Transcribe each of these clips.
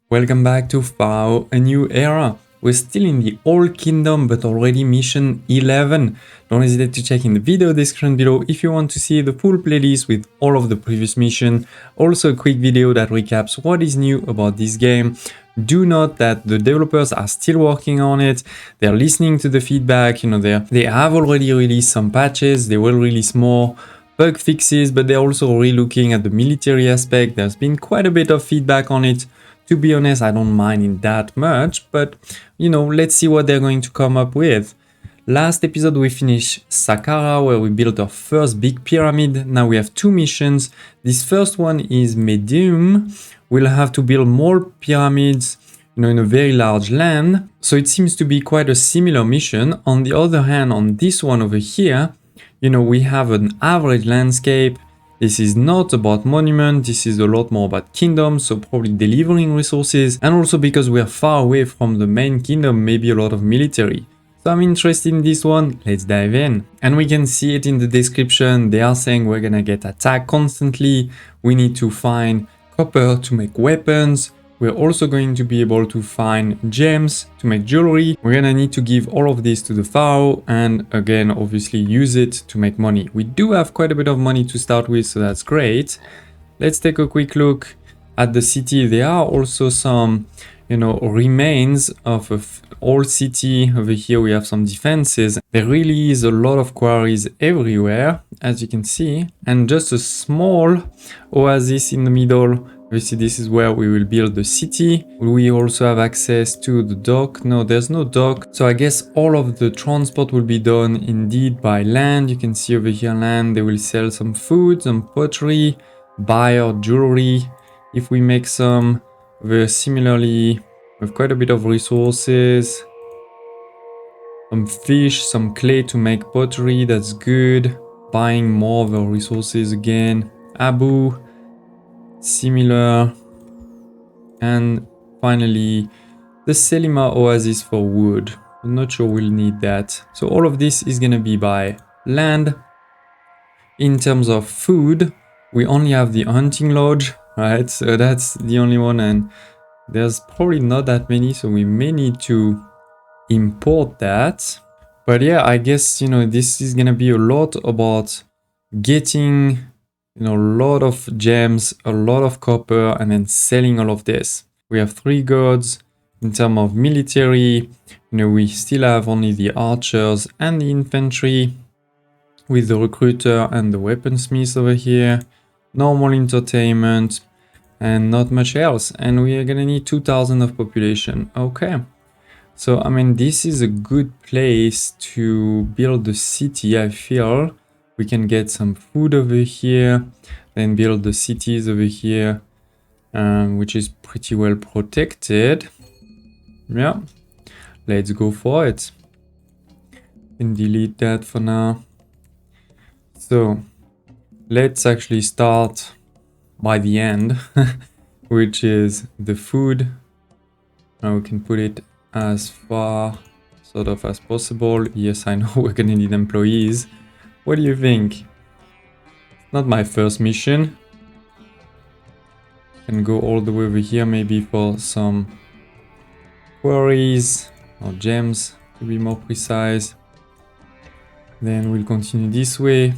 Welcome back to PHARAOH, a new era. We're still in the Old Kingdom, but already mission 11. Don't hesitate to check in the video description below if you want to see the full playlist with all of the previous missions. Also a quick video that recaps what is new about this game. Do note that the developers are still working on it. They're listening to the feedback. They have already released some patches. They will release more bug fixes, but they're also re-looking at the military aspect. There's been quite a bit of feedback on it. To be honest, I don't mind it that much, but let's see what they're going to come up with. Last episode we finished Saqqara, where we built our first big pyramid. Now we have two missions. This first one is Bedouin. We'll have to build more pyramids, in a very large land. So it seems to be quite a similar mission. On the other hand, on this one over here, we have an average landscape. This is not about monument, this is a lot more about kingdom, so probably delivering resources, and also because we are far away from the main kingdom, maybe a lot of military. So I'm interested in this one, let's dive in. And we can see it in the description, they are saying we're gonna get attacked constantly, we need to find copper to make weapons, we're also going to be able to find gems to make jewelry. We're gonna need to give all of this to the pharaoh and again, obviously use it to make money. We do have quite a bit of money to start with, so that's great. Let's take a quick look at the city. There are also some, remains of an old city. Over here we have some defenses. There really is a lot of quarries everywhere, as you can see, and just a small oasis in the middle. Obviously, this is where we will build the city. We also have access to the dock. No, there's no dock. So I guess all of the transport will be done indeed by land. You can see over here land. They will sell some food, some pottery, buy our jewelry. If we make some, very similarly, with quite a bit of resources. Some fish, some clay to make pottery. That's good. Buying more of our resources again. Abu. Similar, and finally the Selima Oasis for wood. I'm not sure we'll need that. So all of this is gonna be by land. In terms of food, we only have the hunting lodge, right? So that's the only one, and there's probably not that many, so we may need to import that. But yeah, I guess this is gonna be a lot about getting a lot of gems, a lot of copper, and then selling all of this. We have 3 gods. In terms of military, we still have only the archers and the infantry, with the recruiter and the weaponsmith over here. Normal entertainment, and not much else. And we are gonna need 2,000 of population. Okay. So, this is a good place to build the city, I feel. We can get some food over here, then build the cities over here, which is pretty well protected. Yeah, let's go for it. And delete that for now. So let's actually start by the end, which is the food. Now we can put it as far sort of as possible. Yes, I know we're gonna need employees. What do you think? Not my first mission. Can go all the way over here maybe for some quarries or gems to be more precise. Then we'll continue this way.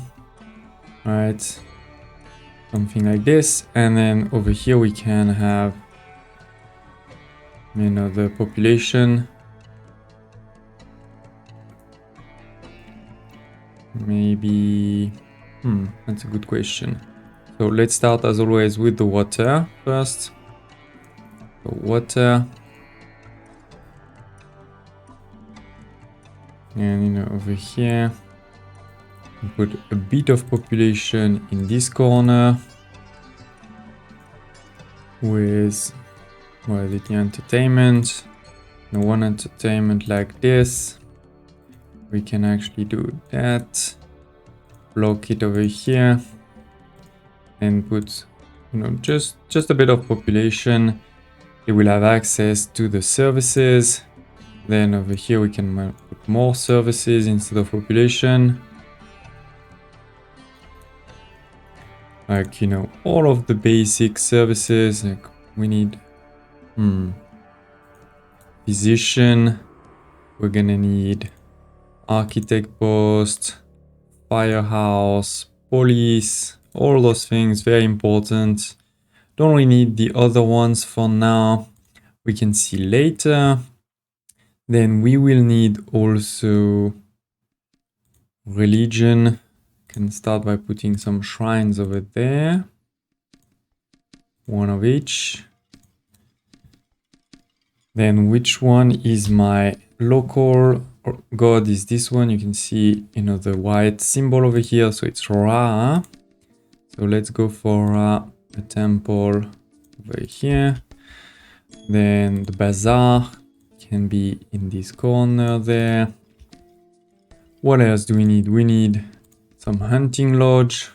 Alright. Something like this. And then over here we can have the population. Maybe, that's a good question. So let's start as always with the water first. So water. And over here, we put a bit of population in this corner. With, the entertainment. One entertainment like this. We can actually do that, block it over here, and put, just a bit of population. It will have access to the services. Then over here we can put more services instead of population. Like, all of the basic services, like we need Physician. We're gonna need architect post, firehouse, police, all those things, very important. Don't really need the other ones for now. We can see later. Then we will need also religion. Can start by putting some shrines over there. One of each. Then which one is my local god is this one. You can see, the white symbol over here. So it's Ra. So let's go for a temple over here. Then the bazaar can be in this corner there. What else do we need? We need some hunting lodge.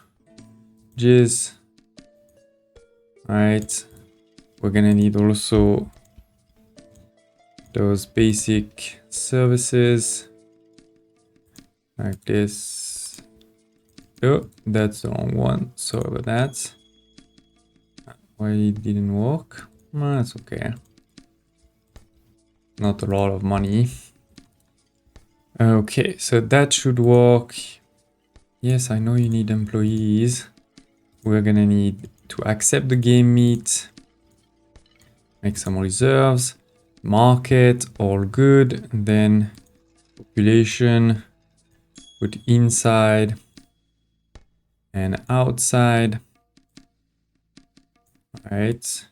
Alright. We're gonna need also those basic services like this. Oh, that's the wrong one. Sorry about that. Why it didn't work? That's okay. Not a lot of money. Okay, so that should work. Yes, I know you need employees. We're gonna need to accept the game meat. Make some reserves. Market, all good. And then population, put inside and outside. All right.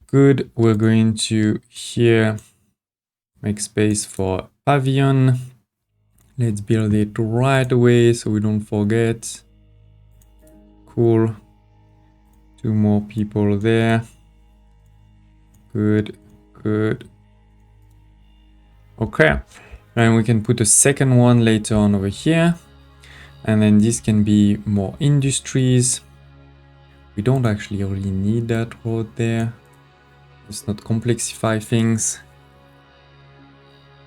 Good. We're going to here make space for pavilion. Let's build it right away so we don't forget. Cool. 2 more people there. Good. Good. Okay. And we can put a second one later on over here. And then this can be more industries. We don't actually really need that road there. Let's not complexify things.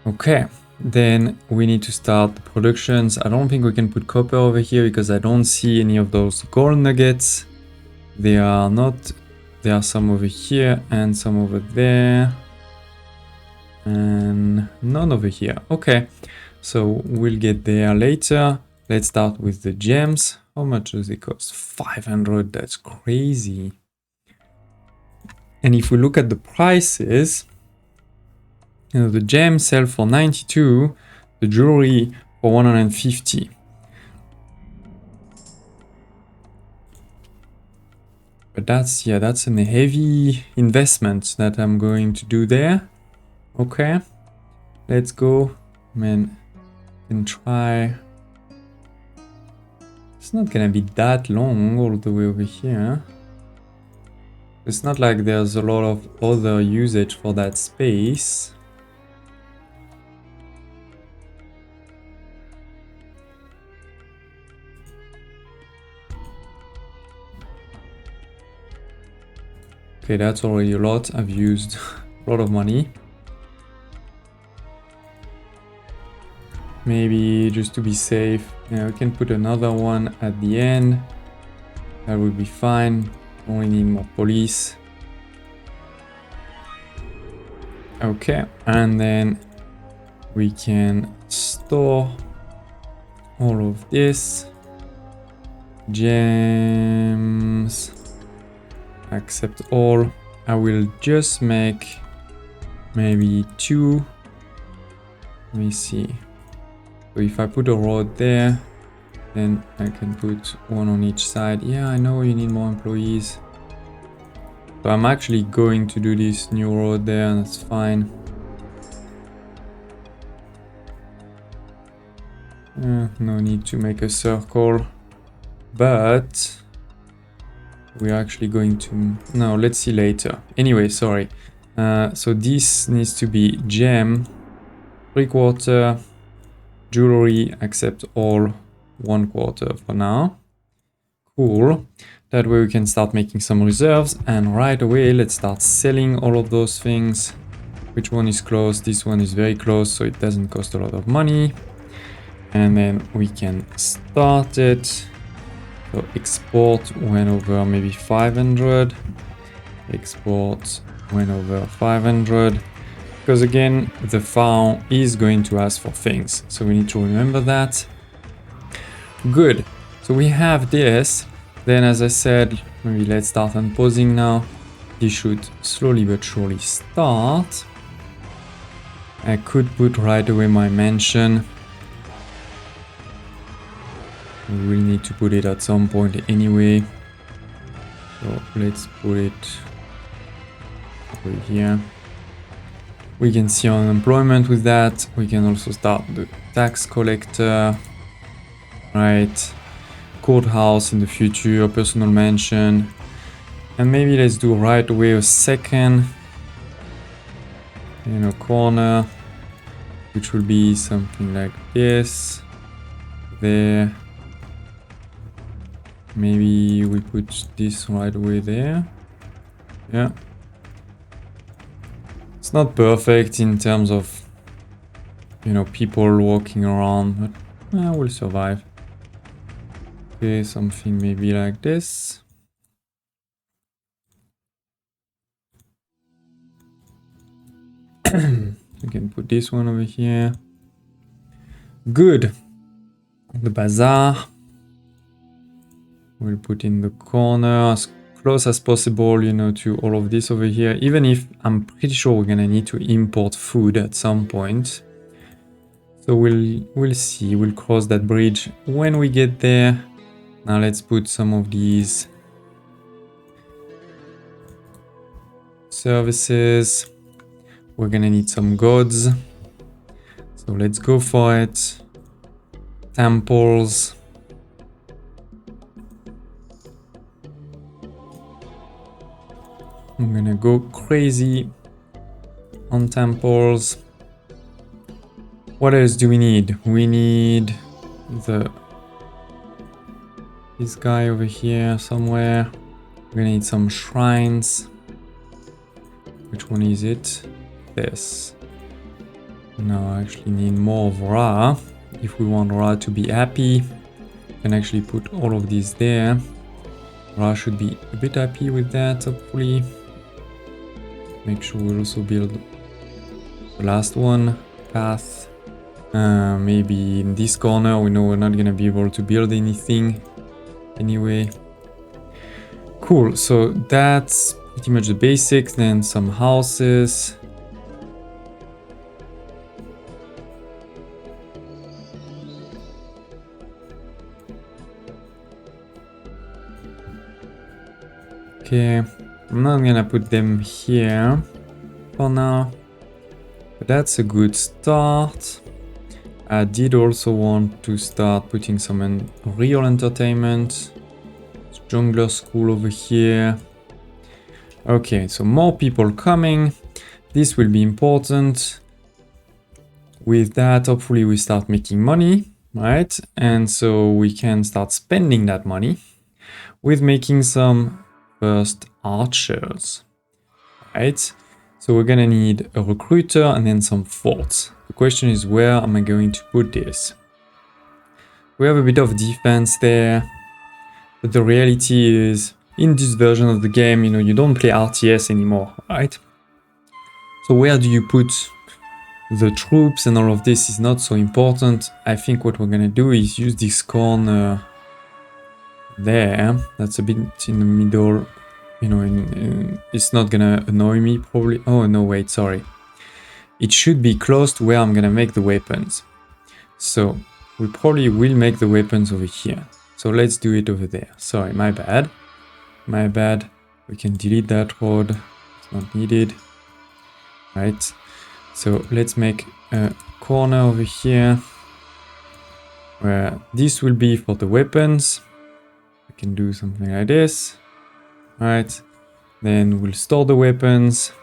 Okay. Then we need to start the productions. I don't think we can put copper over here because I don't see any of those gold nuggets. They are not. There are some over here and some over there. And none over here. Okay, so we'll get there later. Let's start with the gems. How much does it cost? 500. That's crazy. And if we look at the prices, the gems sell for 92, the jewelry for 150. But that's a heavy investment that I'm going to do there. Okay, let's go, man, and try. It's not gonna be that long all the way over here. It's not like there's a lot of other usage for that space. Okay, that's already a lot. I've used a lot of money. Maybe just to be safe, we can put another one at the end. That would be fine. Only need more police. Okay, and then we can store all of this. Gems. Accept all. I will just make maybe 2. Let me see. So if I put a road there, then I can put 1 on each side. Yeah, I know you need more employees. So I'm actually going to do this new road there, and that's fine. No need to make a circle. But we're actually going to... No, let's see later. Anyway, sorry. So this needs to be gem, 3/4, jewelry, accept all, 1/4 for now. Cool. That way we can start making some reserves, and right away let's start selling all of those things. Which one is close? This one is very close, so it doesn't cost a lot of money. And then we can start it. So export went over maybe 500. Export went over 500. Because again, the pharaoh is going to ask for things. So we need to remember that. Good. So we have this. Then as I said, maybe let's start unpausing now. This should slowly but surely start. I could put right away my mansion. We will need to put it at some point anyway. So let's put it over here. We can see unemployment with that. We can also start the tax collector. Right. Courthouse in the future, personal mansion. And maybe let's do right away a second, you know, corner, which will be something like this. There. Maybe we put this right away there. Yeah. It's not perfect in terms of, you know, people walking around, but we'll survive. Okay, something maybe like this. We can put this one over here. Good. The bazaar. We'll put in the corner as close as possible, you know, to all of this over here. Even if I'm pretty sure we're gonna need to import food at some point. So we'll see. We'll cross that bridge when we get there. Now let's put some of these services. We're gonna need some gods. So let's go for it. Temples. I'm gonna go crazy on temples. What else do we need? We need this guy over here somewhere. We're gonna need some shrines. Which one is it? This. No, I actually need more of Ra. If we want Ra to be happy, we can actually put all of these there. Ra should be a bit happy with that, hopefully. Make sure we also build the last one, path. Maybe in this corner, we know we're not gonna be able to build anything anyway. Cool, so that's pretty much the basics. Then some houses. Okay, I'm not gonna put them here for now, but that's a good start. I did also want to start putting some real entertainment. Jungler school over here. Okay, so more people coming. This will be important. With that, hopefully we start making money, right? And so we can start spending that money with making some first archers, right? So we're gonna need a recruiter and then some forts. The question is, where am I going to put this? We have a bit of defense there, but the reality is, in this version of the game, you know, you don't play RTS anymore, right? So where do you put the troops and all of this is not so important. I think what we're gonna do is use this corner there. That's a bit in the middle, you know, it's not gonna annoy me probably. Oh no, wait, sorry. It should be close to where I'm gonna make the weapons. So we probably will make the weapons over here. So let's do it over there. Sorry, my bad. My bad. We can delete that road. It's not needed. Right. So let's make a corner over here where this will be for the weapons. We can do something like this. Right. Then we'll store the weapons.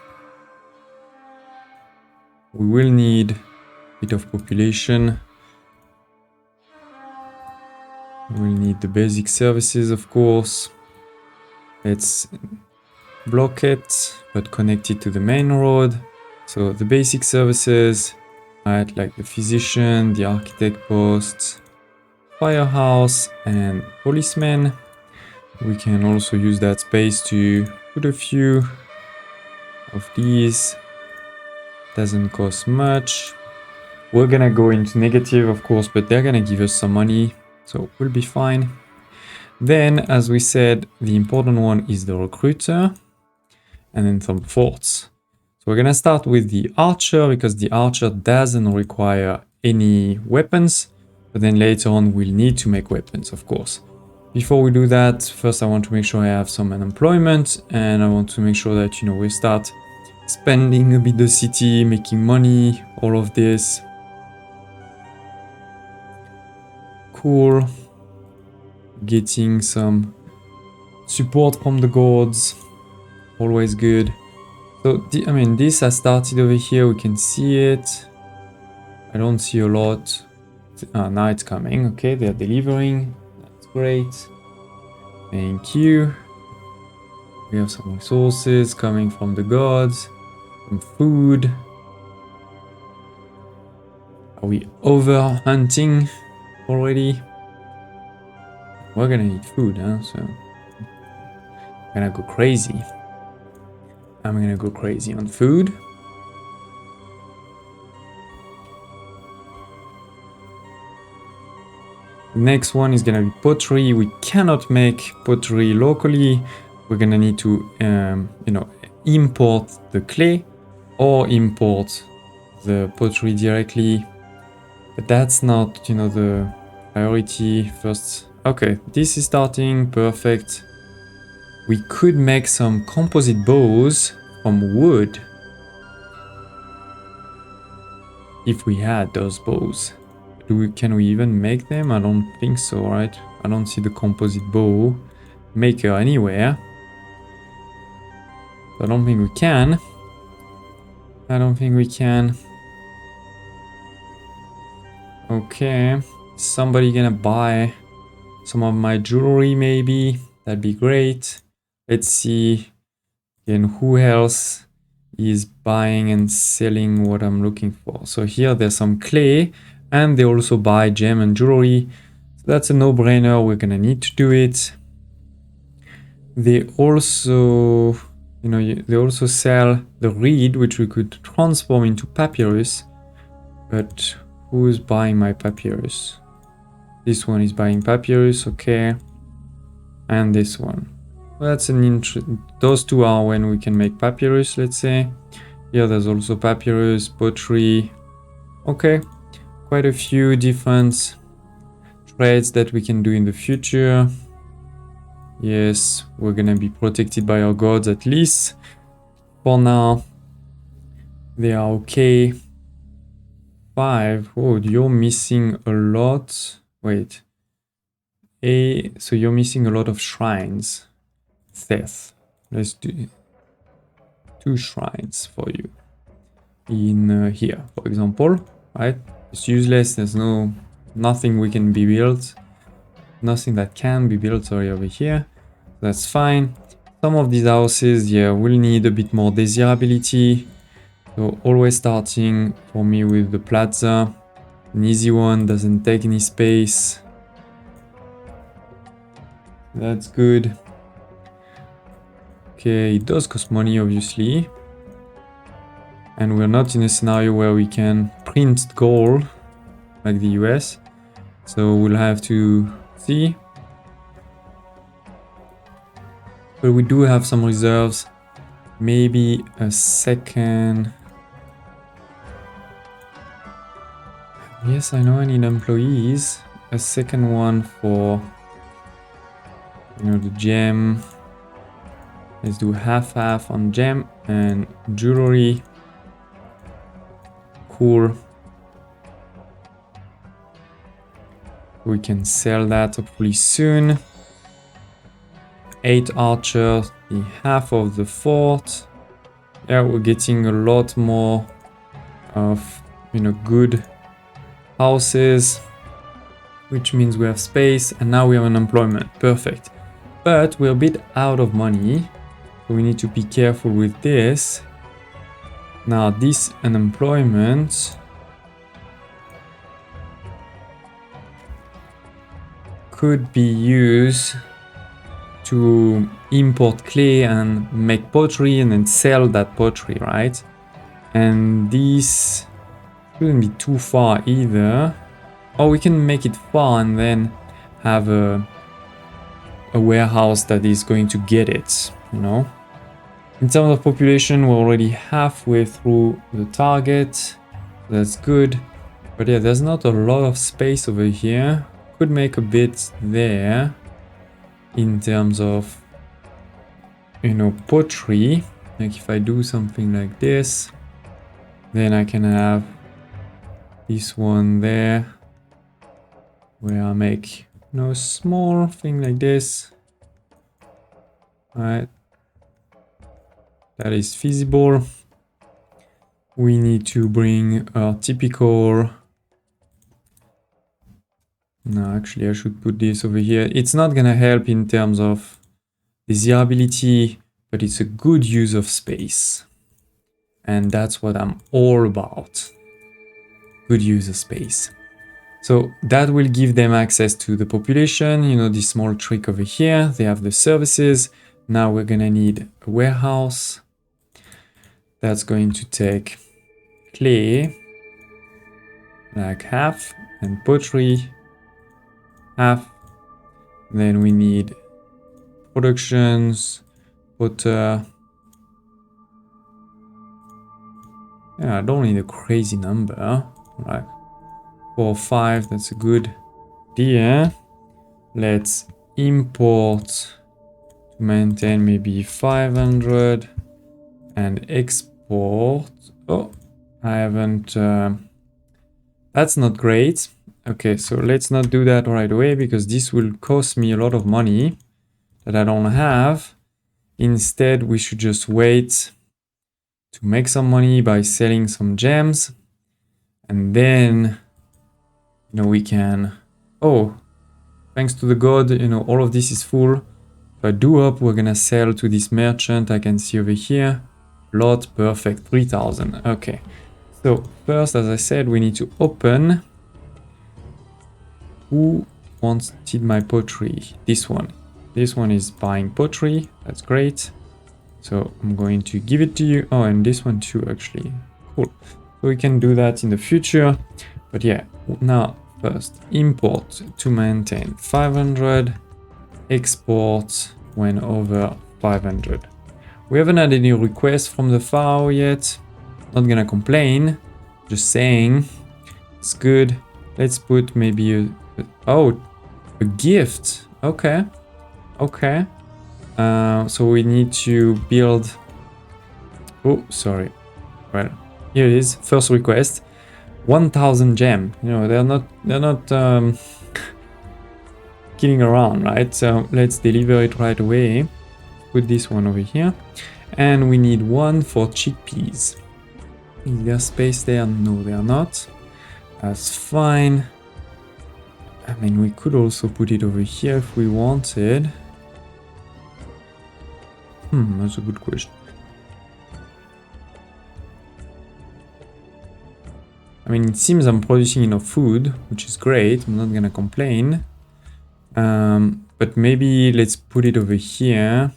We will need a bit of population. We'll need the basic services, of course. Let's block it, but connect it to the main road. So the basic services, right, like the physician, the architect post, firehouse, and policeman. We can also use that space to put a few of these. Doesn't cost much. We're gonna go into negative, of course, but they're gonna give us some money, so we'll be fine. Then, as we said, the important one is the recruiter, and then some forts. So we're gonna start with the archer, because the archer doesn't require any weapons, but then later on we'll need to make weapons, of course. Before we do that, first I want to make sure I have some unemployment, and I want to make sure that, you know, we start spending a bit the city, making money, all of this. Cool. Getting some support from the gods, always good. So, I mean, this has started over here, we can see it. I don't see a lot. Now it's coming, okay, they're delivering. That's great. Thank you. We have some resources coming from the gods, some food. Are we over hunting already? We're gonna need food, huh? So I'm gonna go crazy. I'm gonna go crazy on food. The next one is gonna be pottery. We cannot make pottery locally. We're gonna need to, you know, import the clay or import the pottery directly. But that's not, you know, the priority first. Okay, this is starting, perfect. We could make some composite bows from wood. If we had those bows. Can we even make them? I don't think so, right? I don't see the composite bow maker anywhere. I don't think we can. I don't think we can. Okay. Somebody gonna buy some of my jewelry maybe? That'd be great. Let's see. Again, who else is buying and selling what I'm looking for? So here there's some clay. And they also buy gem and jewelry. So that's a no-brainer. We're gonna need to do it. They also, you know, they also sell the reed, which we could transform into papyrus. But who's buying my papyrus? This one is buying papyrus, okay. And this one. Well, that's an those two are when we can make papyrus, let's say. Here there's also papyrus, pottery. Okay. Quite a few different trades that we can do in the future. Yes, we're gonna be protected by our gods at least. For now, they are okay. 5. Oh, you're missing a lot. Wait. So you're missing a lot of shrines. Seth. Let's do 2 shrines for you. In here, for example, right? It's useless, there's nothing we can be built. Nothing that can be built, sorry, over here. That's fine. Some of these houses, yeah, will need a bit more desirability. So always starting for me with the plaza. An easy one, doesn't take any space. That's good. Okay, it does cost money, obviously. And we're not in a scenario where we can print gold like the US. So we'll have to see. But we do have some reserves. Maybe a second. Yes, I know I need employees. A second one for, you know, the gem. Let's do half-half on gem and jewelry. Cool. We can sell that hopefully soon. 8 archers, the half of the fort. Yeah, we're getting a lot more of, you know, good houses, which means we have space, and now we have unemployment. Perfect. But we're a bit out of money, so we need to be careful with this. Now, this unemployment could be used to import clay and make pottery and then sell that pottery, right? And this shouldn't be too far either. Or we can make it far and then have a warehouse that is going to get it, you know? In terms of population, we're already halfway through the target. That's good. But yeah, there's not a lot of space over here. Could make a bit there in terms of, you know, pottery. Like if I do something like this, then I can have this one there where I make, you know, a small thing like this. Alright. That is feasible. We need to bring our typical... No, actually I should put this over here. It's not gonna help in terms of desirability, but it's a good use of space. And that's what I'm all about. Good use of space. So that will give them access to the population, you know, this small trick over here. They have the services. Now we're gonna need a warehouse. That's going to take clay, like half, and pottery, half. Then we need productions, butter. Yeah, I don't need a crazy number, right? 4 or 5, that's a good idea. Let's import to maintain maybe 500 and export. Oh, I haven't, that's not great. Okay, so let's not do that right away because this will cost me a lot of money that I don't have. Instead, we should just wait to make some money by selling some gems. And then, you know, we can... Oh, thanks to the god, you know, all of this is full. So I do hope we're gonna sell to this merchant I can see over here. Lot, perfect, 3,000. Okay. So first, as I said, we need to open. Who wanted my pottery? This one. This one is buying pottery. That's great. So I'm going to give it to you. Oh, and this one too, actually. Cool. So we can do that in the future. But yeah, now first import to maintain 500. Export when over 500. We haven't had any requests from the PHARAOH yet. Not gonna complain. Just saying. It's good. Let's put maybe a a gift. Okay. Okay. So we need to build... Oh, sorry. Well, here it is. First request. 1,000 gem. You know, they're not kidding around, right? So let's deliver it right away. Put this one over here. And we need one for chickpeas. Is there space there? No, they are not. That's fine. I mean, we could also put it over here if we wanted. That's a good question. I mean, it seems I'm producing enough food, which is great. I'm not gonna complain. But maybe let's put it over here.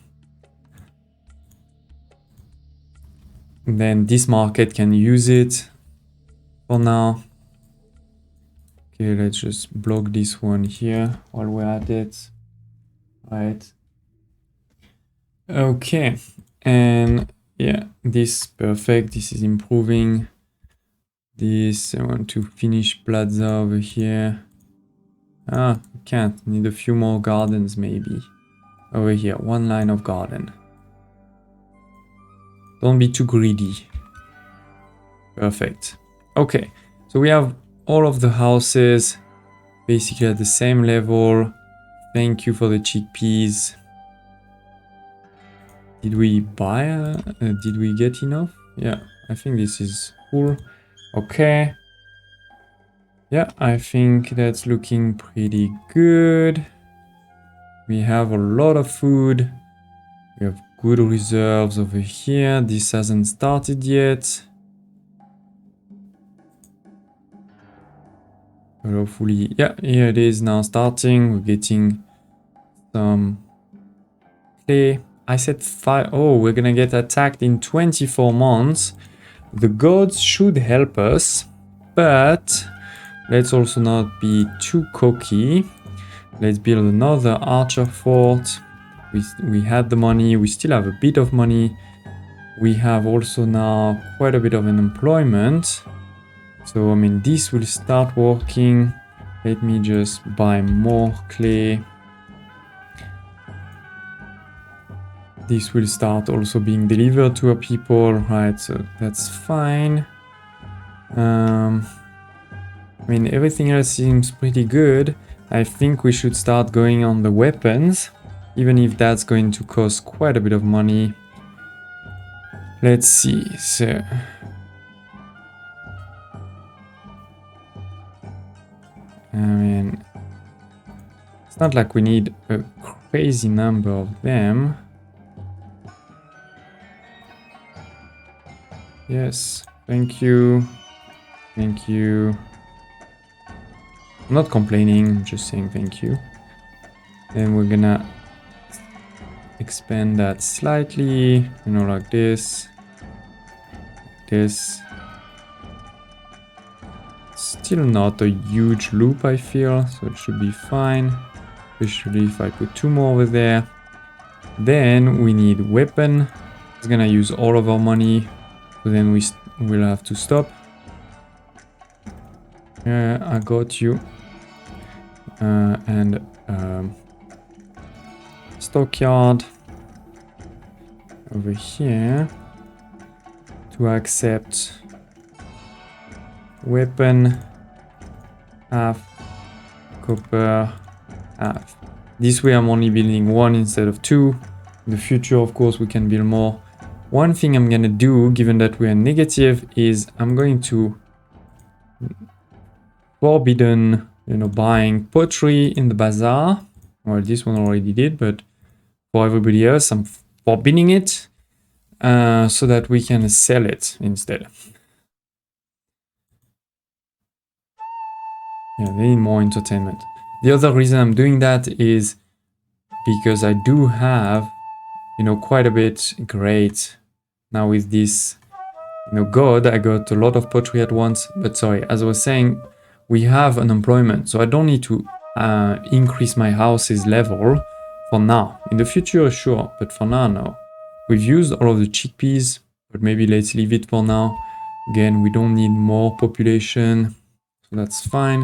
And then this market can use it for now. Okay, let's just block this one here while we're at it. Right. Okay. And yeah, this perfect. This is improving. This, I want to finish plaza over here. Ah, can't. Need a few more gardens maybe. Over here, one line of garden. Don't be too greedy. Perfect. Okay, so we have all of the houses basically at the same level. Thank you for the chickpeas. Did we buy? Did we get enough? Yeah, I think this is full. Okay. Yeah, I think that's looking pretty good. We have a lot of food. We have good reserves over here. This hasn't started yet. But hopefully, yeah, here it is now starting. We're getting some clay. I said 5. Oh, we're gonna get attacked in 24 months. The gods should help us, but let's also not be too cocky. Let's build another archer fort. We had the money, we still have a bit of money. We have also now quite a bit of unemployment. So, I mean, this will start working. Let me just buy more clay. This will start also being delivered to our people, right? So that's fine. I mean, everything else seems pretty good. I think we should start going on the weapons, even if that's going to cost quite a bit of money. Let's see, so... I mean, it's not like we need a crazy number of them. Yes, thank you. Thank you. I'm not complaining, I'm just saying thank you. Then we're gonna expand that slightly, you know, like this. This. Still not a huge loop, I feel, so it should be fine. Especially if I put 2 more over there. Then we need weapon. It's gonna use all of our money, so then we'll have to stop. I got you. And stockyard over here to accept weapon, half, copper, half. This way I'm only building 1 instead of 2. In the future, of course, we can build more. One thing I'm gonna do, given that we're negative, is I'm going to forbidden, you know, buying pottery in the bazaar. Well, this one already did, but for everybody else, I'm forbidding it so that we can sell it instead. Yeah, they need more entertainment. The other reason I'm doing that is because I do have, you know, quite a bit great now with this, you know, god. I got a lot of pottery at once, but sorry, as I was saying, we have unemployment, so I don't need to increase my house's level for now. In the future, sure, but for now, no. We've used all of the chickpeas, but maybe let's leave it for now. Again, we don't need more population, so that's fine.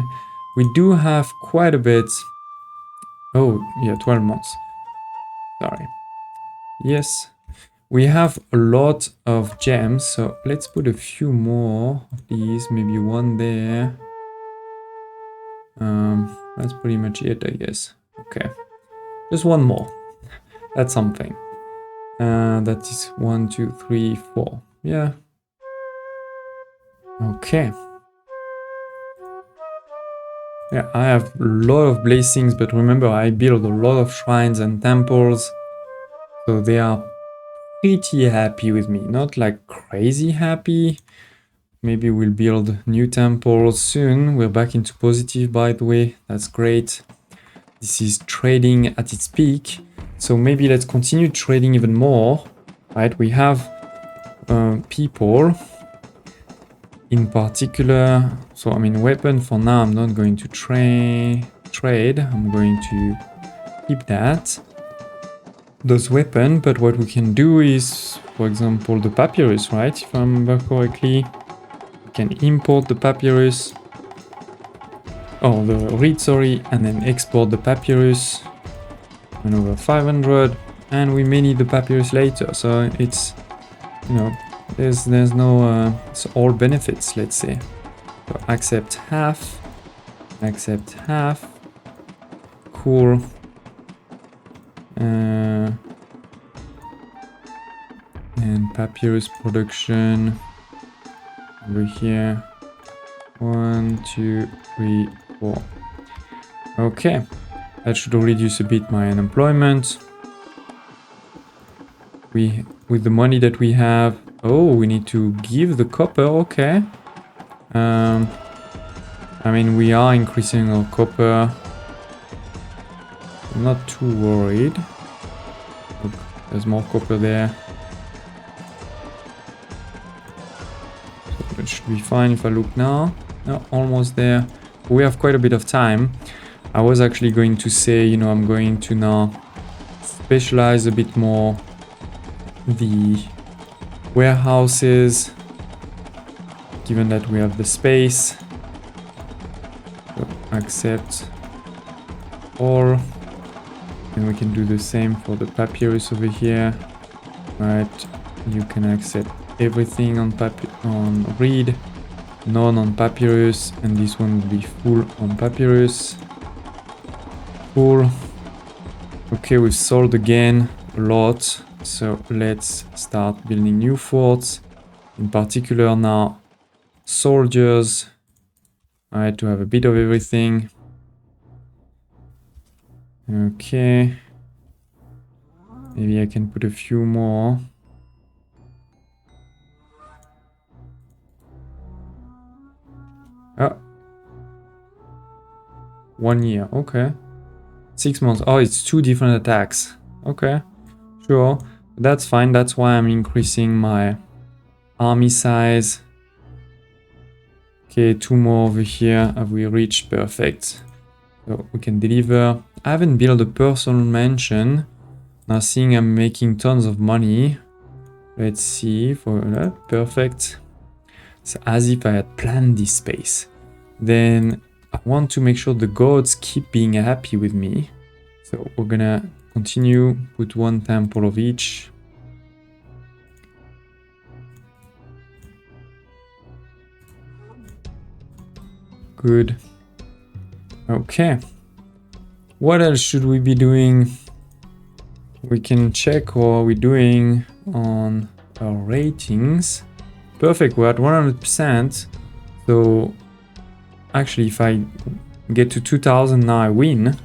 We do have quite a bit. Oh, yeah, 12 months. Sorry. Yes, we have a lot of gems, so let's put a few more of these, maybe 1 there. That's pretty much it, I guess. Okay, just 1 more. That's something. That is 1, 2, 3, 4. Yeah. Okay. Yeah, I have a lot of blessings, but remember, I build a lot of shrines and temples, so they are pretty happy with me. Not like crazy happy. Maybe we'll build new temples soon. We're back into positive, by the way. That's great. This is trading at its peak. So maybe let's continue trading even more. Right? We have people in particular. So, I mean, weapon for now, I'm not going to trade. I'm going to keep that. Those weapon, but what we can do is, for example, the papyrus, right? If I remember correctly. Can import the papyrus, or the read, sorry, and then export the papyrus. And over 500, and we may need the papyrus later. So it's, you know, there's no, it's all benefits, let's say. So accept half, cool. And papyrus production. Over here, 1, 2, 3, 4. Okay, that should reduce a bit my unemployment. With the money that we have, oh, we need to give the copper. Okay. I mean, we are increasing our copper. I'm not too worried. There's more copper there. So that should be fine if I look now. No, almost there. We have quite a bit of time. I was actually going to say, you know, I'm going to now specialize a bit more the warehouses, given that we have the space. So accept all. And we can do the same for the papyrus over here. Right, you can accept everything on read, none on papyrus, and this one will be full on papyrus. Cool. Okay, we've sold again a lot, so let's start building new forts. In particular now, soldiers. Alright, to have a bit of everything. Okay. Maybe I can put a few more. Oh. 1 year, okay. 6 months. Oh, it's 2 different attacks. Okay, sure. That's fine. That's why I'm increasing my army size. Okay, 2 more over here. Have we reached? Perfect. So we can deliver. I haven't built a personal mansion. Now seeing I'm making tons of money. Let's see for that. Perfect. It's as if I had planned this space. Then I want to make sure the gods keep being happy with me. So we're gonna continue, put 1 temple of each. Good. Okay. What else should we be doing? We can check how we're doing on our ratings. Perfect, we're at 100%. So actually, if I get to 2000 now, I win.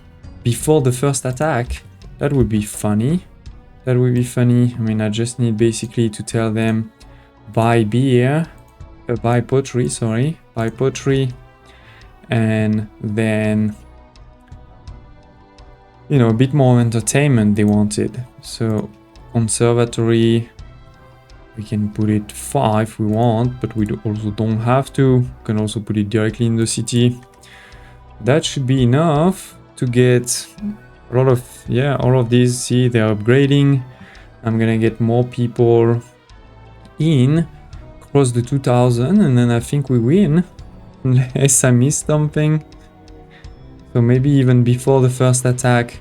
Before the first attack, that would be funny. That would be funny. I mean, I just need basically to tell them buy beer, buy pottery, sorry, buy pottery. And then, you know, a bit more entertainment they wanted. So conservatory, we can put it far if we want, but we also don't have to. We can also put it directly in the city. That should be enough to get a lot of, yeah, all of these. See, they're upgrading. I'm gonna get more people in, cross the 2000, and then I think we win. Unless I missed something. So maybe even before the first attack.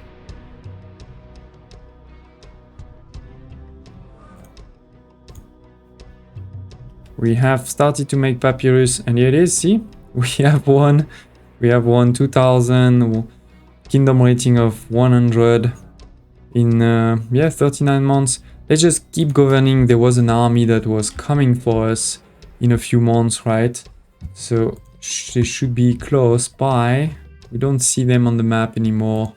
We have started to make papyrus, and here it is, see? We have one 2000 kingdom rating of 100 in, yeah, 39 months. Let's just keep governing. There was an army that was coming for us in a few months, right? So they should be close by. We don't see them on the map anymore.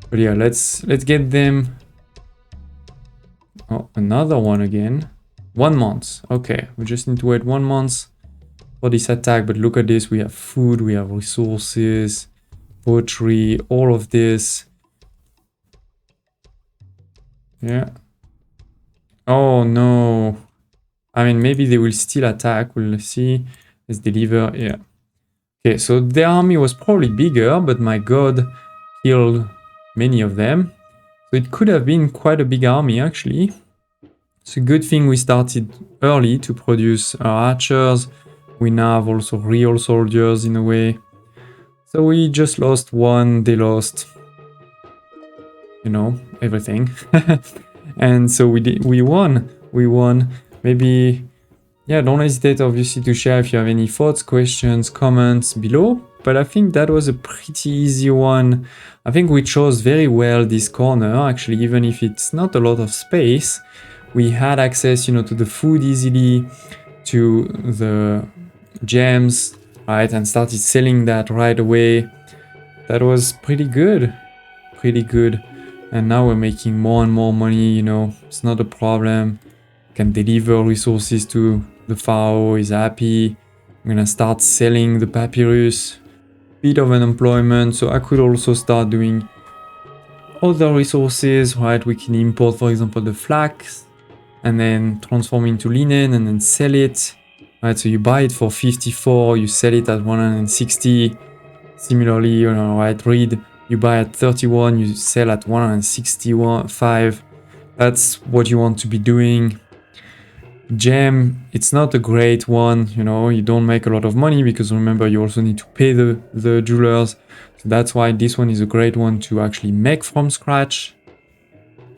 But yeah, let's get them. Oh, another one again. 1 month. Okay, we just need to wait 1 month for this attack. But look at this. We have food, we have resources, poetry, all of this. Yeah. Oh no. I mean, maybe they will still attack. We'll see. Let's deliver. Yeah. Okay, so the army was probably bigger, but my god killed many of them. So it could have been quite a big army, actually. It's a good thing we started early to produce our archers. We now have also real soldiers in a way. So we just lost one, they lost, you know, everything. And so we won. We won. Maybe, yeah, don't hesitate obviously to share if you have any thoughts, questions, comments below. But I think that was a pretty easy one. I think we chose very well this corner, actually, even if it's not a lot of space. We had access, you know, to the food easily, to the gems, right? And started selling that right away. That was pretty good. Pretty good. And now we're making more and more money, you know, it's not a problem. Can deliver resources to the pharaoh, is happy. I'm gonna start selling the papyrus. Bit of unemployment, so I could also start doing other resources, right? We can import, for example, the flax and then transform into linen and then sell it, right? So you buy it for 54, you sell it at 160. Similarly, you know, right? Reed, you buy at 31, you sell at 165. That's what you want to be doing. Gem, it's not a great one, you know, you don't make a lot of money because remember you also need to pay the jewelers. So that's why this one is a great one to actually make from scratch.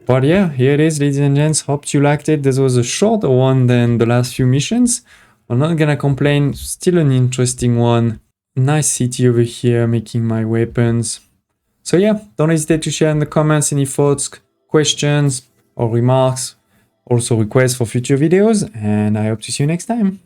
But yeah, here it is, ladies and gents. Hope you liked it. This was a shorter one than the last few missions. I'm not gonna complain, still an interesting one. Nice city over here, making my weapons. So yeah, don't hesitate to share in the comments any thoughts, questions, or remarks. Also requests for future videos, and I hope to see you next time.